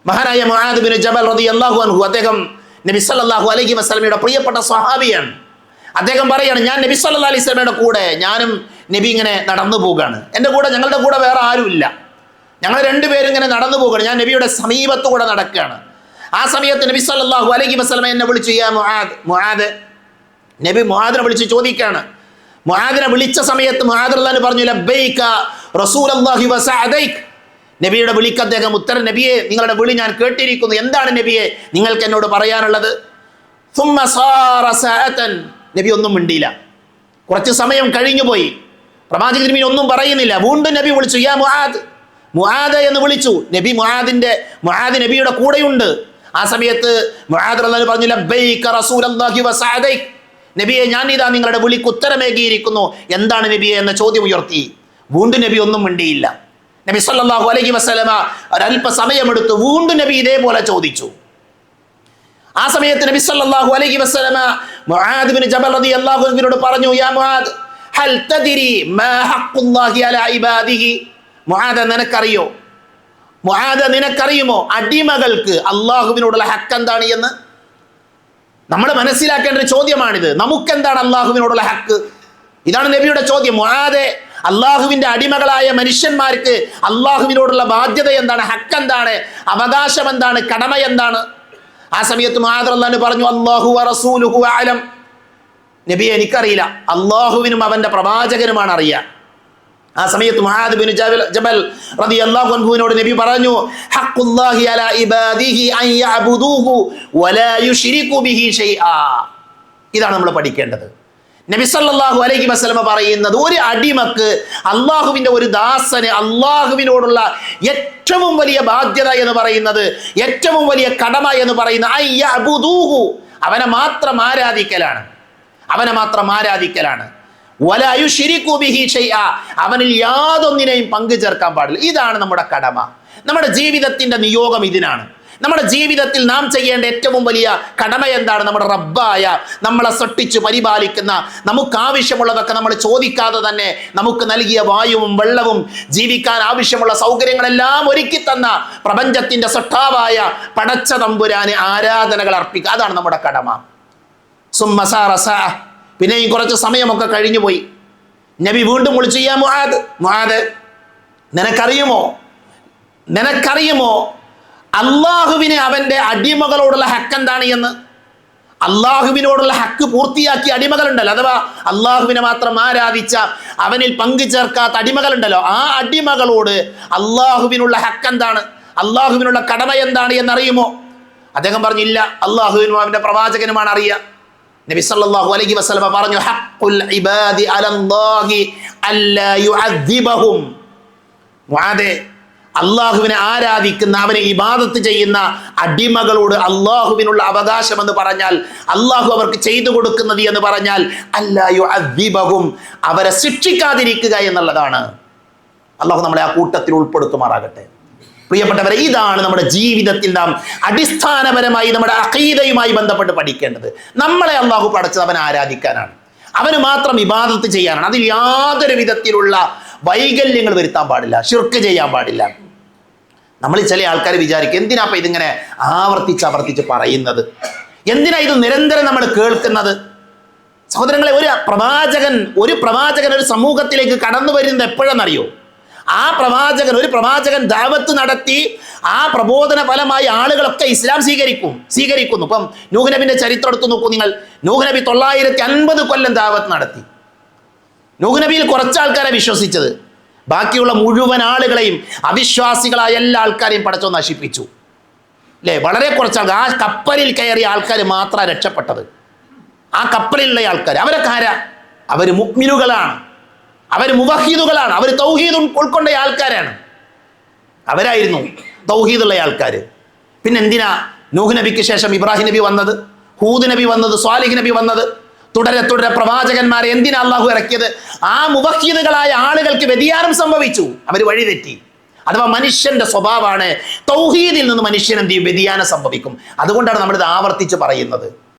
മഹാനായ Muadh bin ജബൽ റളിയല്ലാഹു അൻഹു, അദ്ദേഹം നബി സല്ലല്ലാഹു അലൈഹി വസല്ലമയുടെ പ്രിയപ്പെട്ട സ്വഹാബിയാണ്. അദ്ദേഹം പറയാണ്, ഞാൻ നബി സല്ലല്ലാഹു അലൈഹി വസല്ലമയുടെ കൂടെ ഞാനും നബി ഇങ്ങനെ നടന്നു പോവുകയാണ്. എൻ്റെ കൂടെ, ഞങ്ങളുടെ കൂടെ വേറെ ആരുമില്ല, ഞങ്ങൾ രണ്ടുപേരും ഇങ്ങനെ നടന്നു പോവുകയാണ്. ഞാൻ നബിയുടെ സമീപത്ത് കൂടെ നടക്കുകയാണ്. ആ സമയത്ത് നബി സല്ലല്ലാഹു അലൈഹി വസല്ലമ എന്നെ വിളിച്ചു, യാ മുആദ്, മുആദ്. നബി മുആദിനെ വിളിച്ച് ചോദിക്കുകയാണ്. മുആദിനെ വിളിച്ച സമയത്ത് മുആദ് റളിയല്ലാഹു പറഞ്ഞു, ലബ്ബൈക റസൂലല്ലാഹി വസഅദൈക. നബിയുടെ വിളിക്ക് അദ്ദേഹം ഉത്തരം, നബിയെ നിങ്ങളുടെ വിളി ഞാൻ കേട്ടിരിക്കുന്നു, എന്താണ് നബിയെ നിങ്ങൾക്ക് എന്നോട് പറയാനുള്ളത്? സുമ്മ സാറ സഅതൻ. നബി ഒന്നും മിണ്ടിയില്ല. കുറച്ച് സമയം കഴിഞ്ഞു പോയി. പ്രവാചകൻ നബി ഒന്നും പറയുന്നില്ല. വീണ്ടും നബി വിളിച്ചു, യാ മുആദ്, മുആദ് എന്ന് വിളിച്ചു. മുആദ് നബിയുടെ കൂടെയുണ്ട്. ആ സമയത്ത് മുആദ് റളിയല്ലാഹു പറഞ്ഞു, ലബ്ബൈക റസൂലല്ലാഹി വസഅദൈക. നബിയെ ഞാൻ ഇതാ നിങ്ങളുടെ വിളിക്ക് ഉത്തരമേകിയിരിക്കുന്നു, എന്താണ് നബിയെ എന്ന ചോദ്യം ഉയർത്തി. വീണ്ടും നബി ഒന്നും മിണ്ടിയില്ല. നബി സല്ലല്ലാഹു അലൈഹി വസല്ലമ ഒരല്പ സമയമെടുത്ത് വീണ്ടും നബി ഇതേപോലെ ചോദിച്ചു. ആ സമയത്ത് നബി സല്ലല്ലാഹു അലൈഹി വസല്ലമ മുആദ് ബിൻ ജബൽ റളിയല്ലാഹു അൻഹുവിനോട് പറഞ്ഞു, യാ മുആദ്, ഹൽ തദ്രി മാ ഹഖ്ഖുല്ലാഹി അലാ ഇബാദിഹി. മുആദ്, നിനക്കറിയോ, മുആദ് നിനക്കറിയുമോ അടിമകൾക്ക് അള്ളാഹുവിനോടുള്ള ഹക്ക് എന്താണ് എന്ന്? നമ്മൾ മനസ്സിലാക്കേണ്ട ഒരു ചോദ്യമാണിത്. നമുക്കെന്താണ് അള്ളാഹുവിനോടുള്ള ഹക്ക്? ഇതാണ് നബിയുടെ ചോദ്യം. മുആദ്, അള്ളാഹുവിന്റെ അടിമകളായ മനുഷ്യന്മാർക്ക് അള്ളാഹുവിനോടുള്ള ബാധ്യത എന്താണ്, ഹക്ക് എന്താണ്, അവകാശം എന്താണ്, കടമ എന്താണ്? ആ സമയത്ത് മുആദ് റളിയല്ലാഹു അൻഹു പറഞ്ഞു, അല്ലാഹു വറസൂലുഹു അഅലം. നബിയെ എനിക്കറിയില്ല, അള്ളാഹുവിനും അവന്റെ പ്രവാചകനുമാണ് അറിയുക. ആ സമയത്ത് മുആദ് ബിൻ ജബൽ റളിയല്ലാഹു അൻഹുവിനോട് നബി പറഞ്ഞു, ഹഖ്ഖുല്ലാഹി അലാ ഇബാദിഹി അൻ യഅബുദൂഹു വലാ യുശ്രികു ബിഹി ഷൈആ. ഇതാണ് നമ്മൾ പഠിക്കേണ്ടത്. നബി സല്ലല്ലാഹു അലൈഹി വസല്ലമ പറയുന്നത്, ഒരു അടിമക്ക്, അള്ളാഹുവിന്റെ ഒരു ദാസന് അള്ളാഹുവിനോടുള്ള ഏറ്റവും വലിയ ബാധ്യത എന്ന് പറയുന്നത്, ഏറ്റവും വലിയ കടമ എന്ന് പറയുന്നത് അൻ യഅബുദൂഹു, അവനെ മാത്രം ആരാധിക്കലാണ്, അവനെ മാത്രം ആരാധിക്കലാണ്. വലാ യുശ്രികു ബിഹി ഷൈആ, അവനിൽ യാതൊന്നിനെയും പങ്കു ചേർക്കാൻ പാടില്ല. ഇതാണ് നമ്മുടെ കടമ. നമ്മുടെ ജീവിതത്തിന്റെ നിയോഗം ഇതിനാണ്. നമ്മുടെ ജീവിതത്തിൽ നാം ചെയ്യേണ്ട ഏറ്റവും വലിയ കടമ എന്താണ്? നമ്മുടെ റബ്ബായ, നമ്മളെ സൃഷ്ടിച്ച് പരിപാലിക്കുന്ന, നമുക്ക് ആവശ്യമുള്ളതൊക്കെ നമ്മൾ ചോദിക്കാതെ തന്നെ നമുക്ക് നൽകിയ വായുവും വെള്ളവും ജീവിക്കാൻ ആവശ്യമുള്ള സൗകര്യങ്ങളെല്ലാം ഒരുക്കി തന്ന പ്രപഞ്ചത്തിന്റെ സൃഷ്ടാവായ പടച്ച തമ്പുരാന് ആരാധനകൾ അർപ്പിക്കുക. അതാണ് നമ്മുടെ കടമ. സുമ്മ സാറ സഅ. പിന്നെയും കുറച്ച് സമയമൊക്കെ കഴിഞ്ഞു പോയി. നബി വീണ്ടും വിളിച്ചു, യാ മുആദ്, മുആദ്, നിനക്കറിയുമോ അള്ളാഹുവിന് അവന്റെ അടിമകളോടുള്ള ഹക്ക് എന്താണ് എന്ന്? അള്ളാഹുവിനോടുള്ള ഹക്ക് പൂർത്തിയാക്കിയ അടിമകളുണ്ടല്ലോ, അഥവാ അള്ളാഹുവിനെ മാത്രം ആരാധിച്ച, അവനിൽ പങ്കു ചേർക്കാത്ത അടിമകളുണ്ടല്ലോ, ആ അടിമകളോട് അള്ളാഹുവിനുള്ള ഹക്ക് എന്താണ്, അള്ളാഹുവിനുള്ള കടമ എന്താണ് എന്നറിയുമോ? അദ്ദേഹം പറഞ്ഞില്ല, അള്ളാഹുവിനും അവന്റെ പ്രവാചകനുമാണ് അറിയുക. നബി സല്ലല്ലാഹു അലൈഹി വസല്ലമ പറഞ്ഞു, ഹഖ്ഖുൽ ഇബാദി അലല്ലാഹി അല്ലാ യുഅദ്ദിബഹും. മുആദേ, അള്ളാഹുവിനെ ആരാധിക്കുന്ന, അവനെ ഇബാദത്ത് ചെയ്യുന്ന അടിമകളോട് അള്ളാഹുവിനുള്ള അവകാശം എന്ന് പറഞ്ഞാൽ, അള്ളാഹു അവർക്ക് ചെയ്തു കൊടുക്കുന്നത് എന്ന് പറഞ്ഞാൽ അല്ലാ യുഅദ്ദിബഹും, അവരെ ശിക്ഷിക്കാതിരിക്കുക എന്നുള്ളതാണ്. അള്ളാഹു നമ്മളെ ആ കൂട്ടത്തിൽ ഉൾപ്പെടുത്തുമാറാകട്ടെ. പ്രിയപ്പെട്ടവരെ, ഇതാണ് നമ്മുടെ ജീവിതത്തിൽ നാം അടിസ്ഥാനപരമായി നമ്മുടെ അഖീദയുമായി ബന്ധപ്പെട്ട് പഠിക്കേണ്ടത്. നമ്മളെ അള്ളാഹു പടച്ചത് അവനെ ആരാധിക്കാനാണ്, അവന് മാത്രം ഇബാദത്ത് ചെയ്യാനാണ്. അതിൽ യാതൊരു വിധത്തിലുള്ള വൈകല്യങ്ങൾ വരുത്താൻ പാടില്ല, ശിർക്ക് ചെയ്യാൻ പാടില്ല. നമ്മൾ ചില ആൾക്കാർ വിചാരിക്കും, എന്തിനാ ഇപ്പം ഇതിങ്ങനെ ആവർത്തിച്ച് പറയുന്നത്, എന്തിനാ ഇത് നിരന്തരം നമ്മൾ കേൾക്കുന്നത്? സഹോദരങ്ങളെ, ഒരു പ്രവാചകൻ ഒരു സമൂഹത്തിലേക്ക് കടന്നു വരുന്നത് എപ്പോഴെന്നറിയോ? ഒരു പ്രവാചകൻ ദഅവത്ത് നടത്തി, ആ പ്രബോധന ഫലമായി ആളുകളൊക്കെ ഇസ്ലാം സ്വീകരിക്കുന്നു. ഇപ്പം നൂഹ് നബിന്റെ ചരിത്രം എടുത്തു നോക്കൂ നിങ്ങൾ. നൂഹ് നബി 950 കൊല്ലം ദഅവത്ത് നടത്തി. നൂഹ് നബിയിൽ കുറച്ച് ആൾക്കാരെ വിശ്വസിച്ചത്, ബാക്കിയുള്ള മുഴുവൻ ആളുകളെയും, അവിശ്വാസികളായ എല്ലാ ആൾക്കാരെയും പടച്ചോൻ നശിപ്പിച്ചു. അല്ലേ? വളരെ കുറച്ച് ആൾക്കാർ, ആ കപ്പലിൽ കയറിയ ആൾക്കാർ മാത്രമാണ് രക്ഷപ്പെട്ടത്. ആ കപ്പലിലുള്ള ആൾക്കാർ, അവരൊക്കെ ആരാ? അവർ മുഅ്മിനുകളാണ്, അവർ മുവഹിദുകളാണ്, അവർ തൗഹീദ് ഉൾക്കൊണ്ട ആൾക്കാരാണ്. അവരായിരുന്നു തൗഹീദുള്ള ആൾക്കാർ. പിന്നെ എന്തിനാ നൂഹ് നബിക്ക് ശേഷം ഇബ്രാഹിം നബി വന്നത്, ഹൂദ് നബി വന്നത്, സ്വാലിഹ് നബി വന്നത്? തുടരെ പ്രവാചകന്മാരെ എന്തിനാ അള്ളാഹു ഇറക്കിയത്? ആ മുവഹിദുകളായ ആളുകൾക്ക് വ്യതിയാനം സംഭവിച്ചു, അവർ വഴിതെറ്റി. അഥവാ മനുഷ്യന്റെ സ്വഭാവമാണ്, തൗഹീദിൽ നിന്ന് മനുഷ്യൻ എന്ത് ചെയ്യും? വ്യതിയാനം സംഭവിക്കും. അതുകൊണ്ടാണ് നമ്മളിത് ആവർത്തിച്ച് പറയുന്നത്.